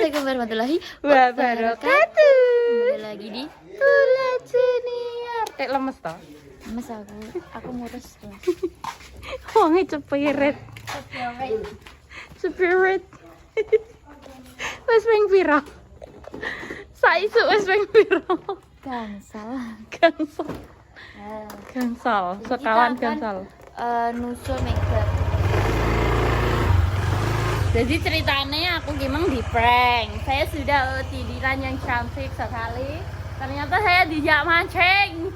Assalamualaikum warahmatullahi Wabarakatuh. Kembali lagi di Bulan Junior. Lemes toh? Mas aku murus tuh. Wonge cepirit. Spirit. Wes ping pira? Saisuk wes ping pira? Gansal. Gansal, sekawan Kita akan, gansal. Nusul makeup. Jadi ceritanya aku gimana di prank. Saya sudah tiduran yang cantik sekali. Ternyata saya dijak mancing.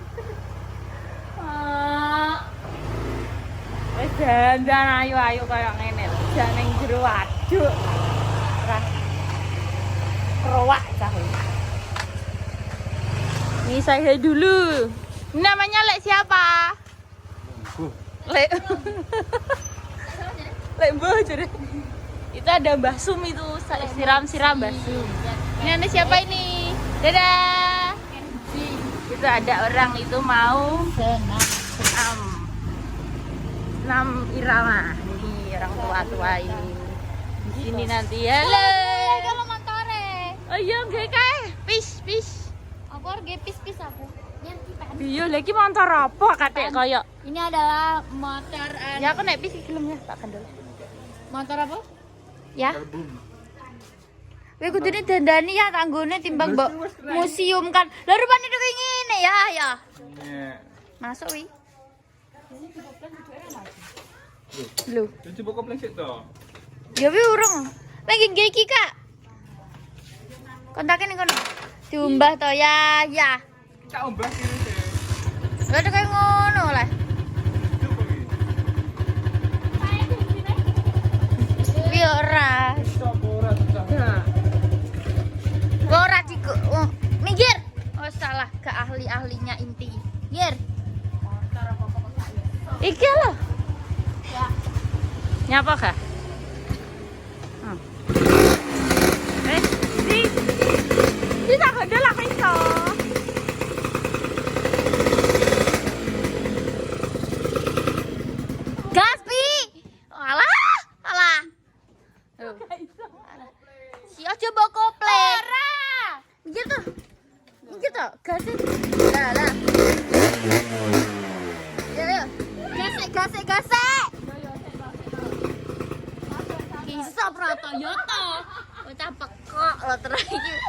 Wes dandan ayu-ayu kayak ngene lho. Janeng jero waduk. Ora. Kerowak cah. Ini saya dulu. Namanya Lek siapa? Lek. Lek Mbah jadi. Itu ada Mbah Sum itu, siram-siram Mbah Sum. Ini ada siapa ini? Dadah. Itu ada orang itu mau senam irama. Ini orang tua-tua ini. Di sini nanti ya. Kalau mantore. Oh iya, nggih kae. Pis. Aku harus pis aku. Iya, lagi motor apa katek kaya. Ini adalah motor Ya aku nek pis iki gelem ya, tak kandel. motor apa? Ya. Kowe kudune dandani ya tanggone timbang mbok museum kan. Lah rupane itu ngene ya. Masuk wi. Lho. Coba kompleks itu. Ya wi urung. Lagi nggih iki, Kak. Kontaknya ning kono. Diumbah to ya. Tak ombak ini sih. Lah itu kayak ngono lah. Wi ora. Ora diku. Minggir. Oh salah, ke ahli-ahlinya inti. Minggir. Iki lho. Ya. Nyapa kah? Di tak ada lah iso. Gas pi. Alah. Oh. Si aja mbok koplek. Ora. Minggir tuh. Gas. Lah. Ya. Gasek. Bisa prato yo to. Bocah pekok lo terakhir.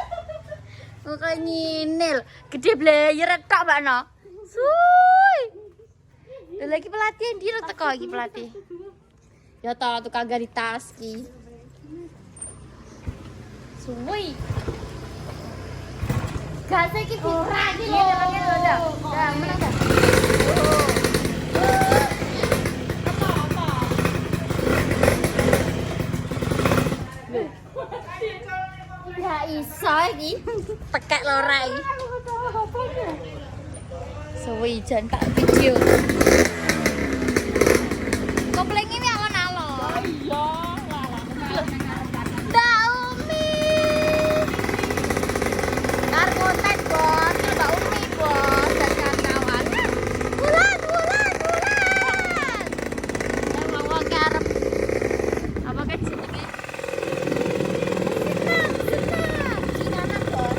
Muka nyinil. Gede blayer tok Mbak No. Suy. Lagi pelatih dia teko lagi pelatih. Ya to tukang gari tas ki. Suwi. Gas iki ora iki lho. Dah, menang dah. Ya iso iki. Tekek lora iki. Suwi jan tak video. Kopleng ini alon-alon. Iya, Mbak Umi. Karbotet bos, Mbak Umi bos, dan kawan-kawan. Bulan. Yang mau karep. Apa kan jenenge? Senang. Cinanan bos.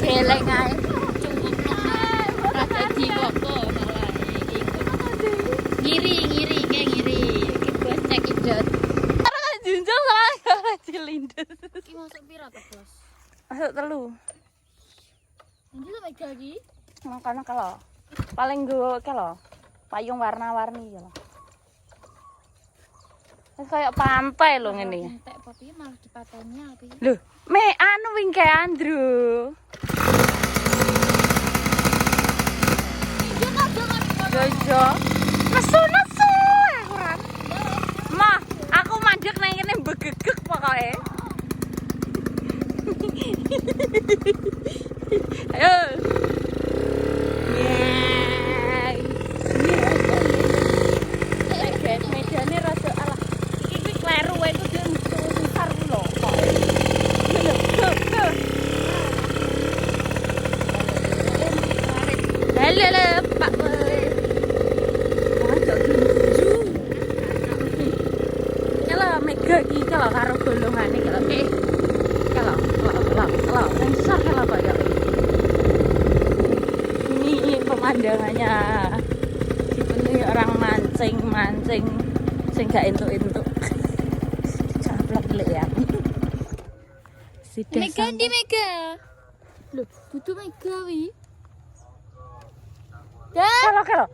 Geleng ae. Rasa jiwa kok malah iki. Ngiri. Iki bos cek idot. Ora kan junjung salah cilindes. Iki masuk pira to, Bos? Masuk telu. Ini lho mega iki. Makanya kalau paling gue kalau payung warna-warni ya. Terus kayak pantai loh ngene. Entek papi malah dipateni api. Loh, me anu wing kayak Andrew. Jojo. Nesu akuran. Mah, aku mandek nang kene begegek pokoke. Ayo. Guys, medane iki kalau karo golongane kalau kalau sensor kalau kok ya. Ini pemandangannya dipenuhi orang mancing sing gak entuk-entuk. Caplok lek ya. Sudah Mega di Mega. Loh, itu Mega wi. kalau.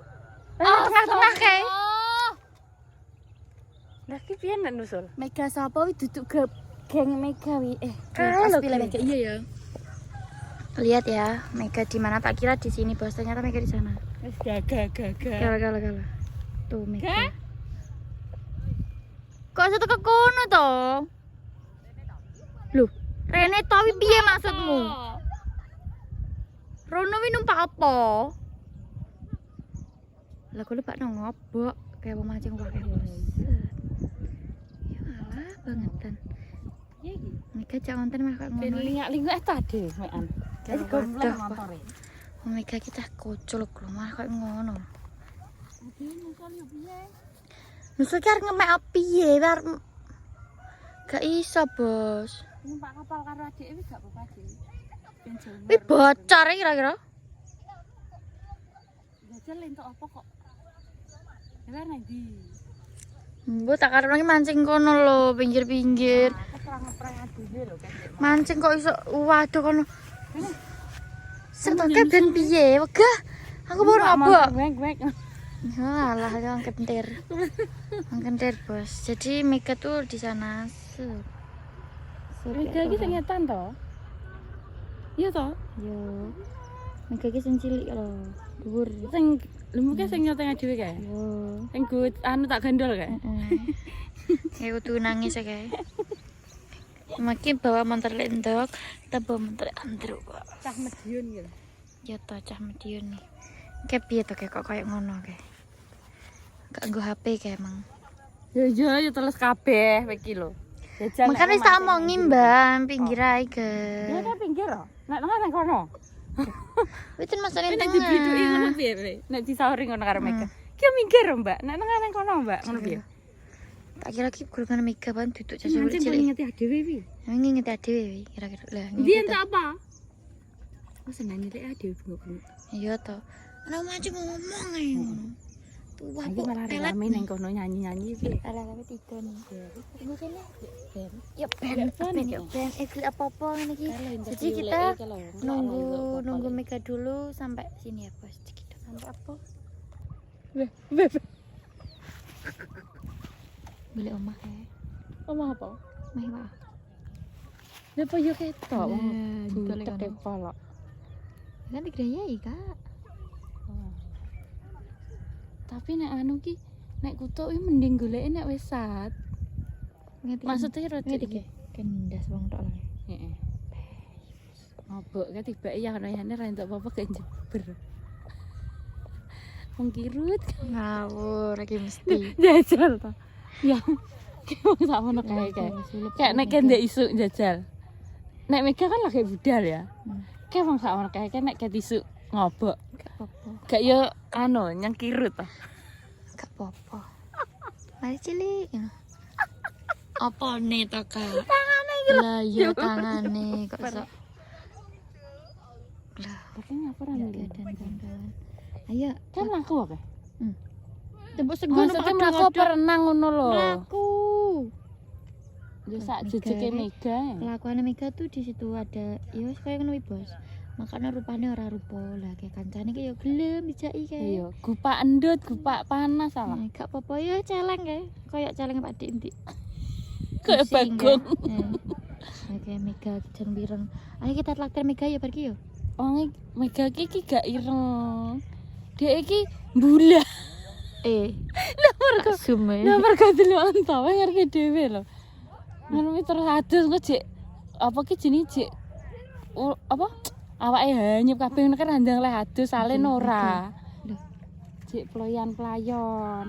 Tengah-tengah kae. Oh. Lah ki piye nek nusul? Mega sapa wi duduk geng Mega wi. Kalau pas pilih ki. Mega iya ya. Lihat ya, Mega di mana? Tak kira di sini, bos. Ternyata Mega di sana. Wis gagal. Gala. Tuh Mega. Kok iso teko kono to? Loh, Rene to wi piye maksudmu? Rono wi numpak apa? Lah kok lupa nang ngobok kayak pemancing pakai bos. Ya malah bangetan. Iya iki. Mega cak konten mah kok Ben ngono. lingak-lingak tadi mekan. Jadi gomblong Waduh, motore. Mega kita kocol lho mah kok ngono. Adi nusul yo piye? Nusul ki arep ngemek piye war gak iso, Bos. Numpak kapal karo adike wis gak apa-apa, Dik. Ben jauh. Wi bocor iki kira-kira. Jajal entuk apa kok? Ya nang ndi? Mbok tak karep lagi mancing kono lho, pinggir-pinggir. Keprang-keprang adine lho kan. Mancing kok iso waduh kono. Sentoke ben piye? Wegah. Aku baru ngobok. Wek. Alah, yang kentir. Yang kentir, Bos. Jadi Mega tuh di sana. Mega iki sing ngetan to? Iya to? Yo. Mega iki sing cilik lho. Dhuwur. Sing lho mungkin sing nyoteng dhewe kae. Yo. Sing gut anu tak gandol kae. Kayak kudu nangis ya kayak. Makin bawa motor lendok, kita bawa motor andro kok. Cah Medion gitu. Ya toh cah Medion nih. Kayak piye to kayak kok kayak ngono kayak. Gak nggo HP kayak emang. Ya teles kabeh iki lho. Jajal. Makanya wis tak omongin, Mbak, pinggir ae, Ya Ge. ta pinggir lho. Nek tengah nang kono. Wis masane Nek tengah. dibiduki ngono piye, Le? Nek disauri ngono karo Mega. Ki minggir, Mbak. Nek tengah nang kono, Mbak. Ngono piye? Tak kira ki golongan Mega ban duduk caca Mancing cilik. ngeti dhewe pi. Nginget dhewe wi kira-kira. Lah, Ndi entuk apa? Oh, seneng nyelek dhewe bengok-bengok. iya to. Ana mancing ngomong ae ngono. Tuwah Iki kok malah pelet. rame nang kono nyanyi-nyanyi piye. Ala tapi tiga nih. Tunggu kene. Ben. Ya ben. Beli apa-apa ngene iki. Jadi kita nunggu Mega dulu sampai sini ya, Bos. Kita sampai apa? Beli omah kae. Omah apa? Mewah. Lha apa yo ketok wong Dibalik butek ono. polok. Kan digrayai, Kak. Tapi nek anu ki nek kutuk iki mending goleke nek wis sat. Maksudnya rada iki kendas wong tok lah. Heeh. Ngobok ka tiba ya ana ra entuk apa-apa gak jeber. Wong kirut Ngawur iki mesti. jajal to. Ya. Wong sakmono kae kae. Kayak nek ndek isuk jajal. Nek Mega kan lagi budal ya. Kayak wong sakmono kae nek ket isuk ngobok. Gak apa-apa. Gak yo anu nyang kirut to. Gak apa-apa. Mari cilik. Apa nih to, Kak? Tangane iki lho. Lah iya tangane kok sok. Lah, Tapi ngapa ra ya ngene? kawan-kawan. Ayo, Kan aku apa? tembus segono Maksudnya mlaku apa renang ngono lho. Laku. Ya sak jejeke Mega. Kelakuannya Mega tuh di situ ada, ya wis kayak ngono Bos. Makanya rupanya ora rupa lah kayak kancane ki ya gelem dijaki kae. Iya, gupak endut, gupak panas salah. Gak apa-apa ya celeng kae. Kayak celeng Pak Dik. Kayak bagong. Oke, Mega jan bireng. Ayo kita traktir Mega ya pergi yo. Wong Mega iki gak ireng. Dhek iki mbula. Lah mergo sume. Lah mergo deloken ta, wae ngerti dhewe lho. Ngono terus adus kok jek apa ki jenenge jek apa? Awake hanyup kabeh ngono kan handang leh adus salen ora. Lho, Jek ployan-playon.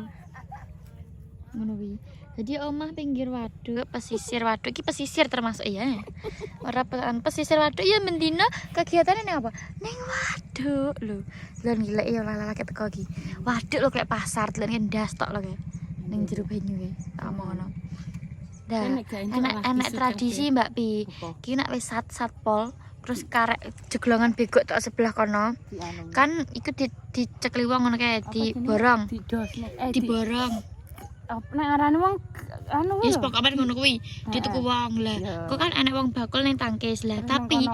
ngono wi. Jadi omah pinggir waduk, pesisir waduk iki pesisir termasuk ya. Ora pesisir waduk ya mendina kegiatannya ning apa? Ning waduk lho. Lan gila ya lala kayak teko iki. Waduk lho kayak pasar, lan ndas tok lho kayak. Ning jero banyu kae. Tak omong ngono. Dah, enak tradisi Mbak Pi. Ki nek wis satpol terus karek jeglongan begok tok sebelah kono. Kan iku dicekli wong ngono kae diborong. Diborong. Nek arane wong anu Wis pokoke ngono kuwi, dituku wong lah. Kok kan enek wong bakul ning tangkis lah, tapi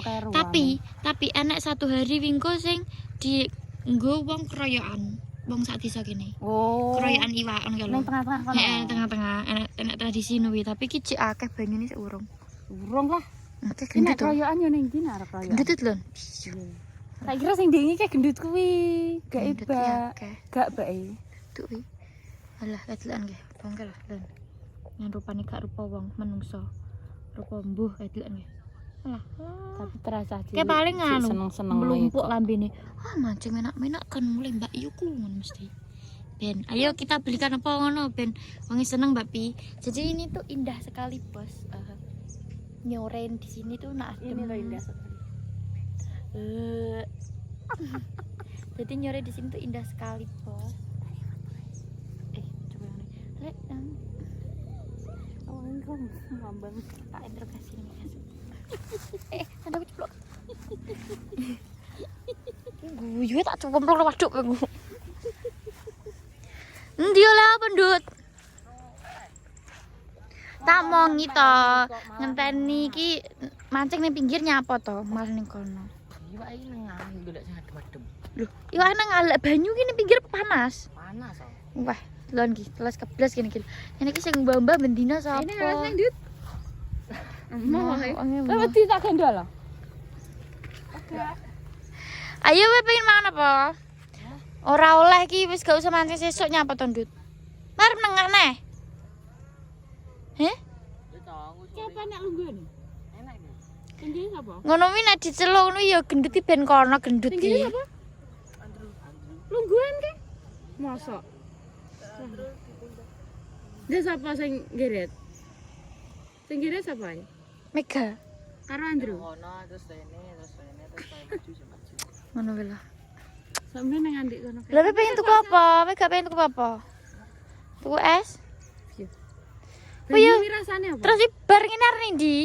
enek satu hari wingko sing dienggo wong keroyokan. Wong sak desa kene. Oh. Keroyokan iwak ngono Ning tengah-tengah kono. Heeh, tengah-tengah enek tradisi nuwi, tapi ki cek akeh banyune sik urung. Urung lah. Oke, Ki nek gendut. kroyokan yo ning ndi nek arep kroyokan. Gendut lho. Tak kira sing dingi kayak gendut kuwi. Gak Gendut iba. ya, akeh. Gak bae. Tuh wi. Alah, kedelan nggih. Bangkel lah, Lon. Yang rupane gak rupa wong menungso. Rupa mbuh kedelan nggih. Alah. Tapi terasa Kayak paling anu, seneng-seneng melumpuk lambene. Ah, mancing enak-enak kan mulai Mbak Yuku ngono mesti. Ben, ayo kita belikan apa ngono Ben. Wangi seneng Mbak Pi. Jadi ini tuh indah sekali, Bos. Nyoren di sini tuh nak adem. Ini loh indah sekali. Jadi nyoren di sini tuh indah sekali, Bos. Coba yang ini. Lek, Oh, ini kok ngambang. tak interogasi ini guys. Ada aku ceplok. Gue tak cemplung waduk aku. Endi lah pendut. Tak mongi to, ngenteni iki mancing ning pinggirnya apa to, malah ning kono. Iwak iki nang ngalih golek sing adem-adem. Lho, iwak nang ngalek banyu ki ning pinggir panas. Panas kok. Wah, lon ki, telas keblas kene iki. Ini ki sing mbah-mbah bendina sapa? Ini harus nang Dit. Mau. Wedi tak gendol lho. Ayo we pengen mangan apa? Ora oleh ki wis gak usah mancing sesuk nyapa to, Ndut. Marep nengah neh. Heh? Siapa nek lungguhan? Enak iki. Tinggi sapa? Ngono wi nek diceluk ngono ya gendut iki ben kono gendut Tinggi iki. sapa? Lungguhan ke? Mosok. Dia siapa sing geret? Sing geret siapa ya? Mega. Karo Andrew. Ngono wi lah. Sampe nang andik kono. Lha kowe pengen tuku apa? Kowe gak pengen tuku apa? Tuku es? Oh iya. Ini rasane apa? Terus bar ngene arep ndi?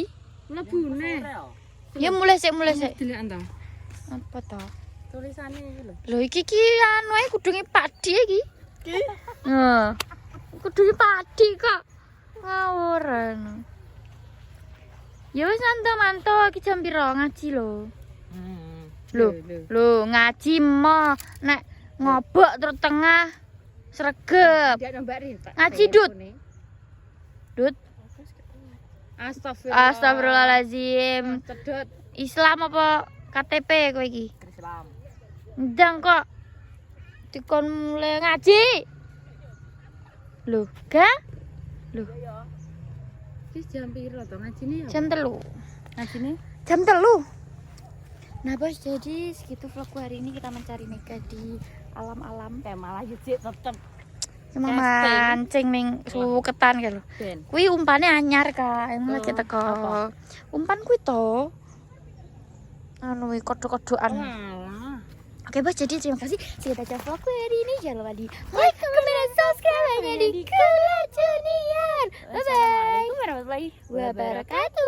Mlebune. Ya mulai sik. Dilihat to. Apa to? Tulisane iki lho. Lho iki anu ae kudunge padi iki. Heeh. Kudunge padi kok. Ngawur anu. Ya wis manto iki jam piro ngaji lho. Lho ngaji mo nek ngobok terus tengah sregep. Dia Mbak Rin. Ngaji Dut. Dut. Astagfirullahalazim. Cedot Islam apa KTP kowe iki? Islam. Ndang kok dikon mulai ngaji. Lho, gak? Lho, Wis jam piro to ngajine ya? jam 3. Ngajine? Jam 3. Nah, Bos, jadi segitu vlogku hari ini kita mencari Mega di alam-alam. Malah sih tetep Emang mancing ning suketan kae lho. ben. Kuwi umpane anyar, Kak. Emang lagi teko. Umpan kuwi to. Anu kodok-kodokan. Alah. Oke, Bos, jadi terima kasih sudah tonton vlogku hari ini. Jangan lupa di like, comment, dan subscribe hanya di Kelar Junior. Bye-bye. Assalamualaikum warahmatullahi wabarakatuh.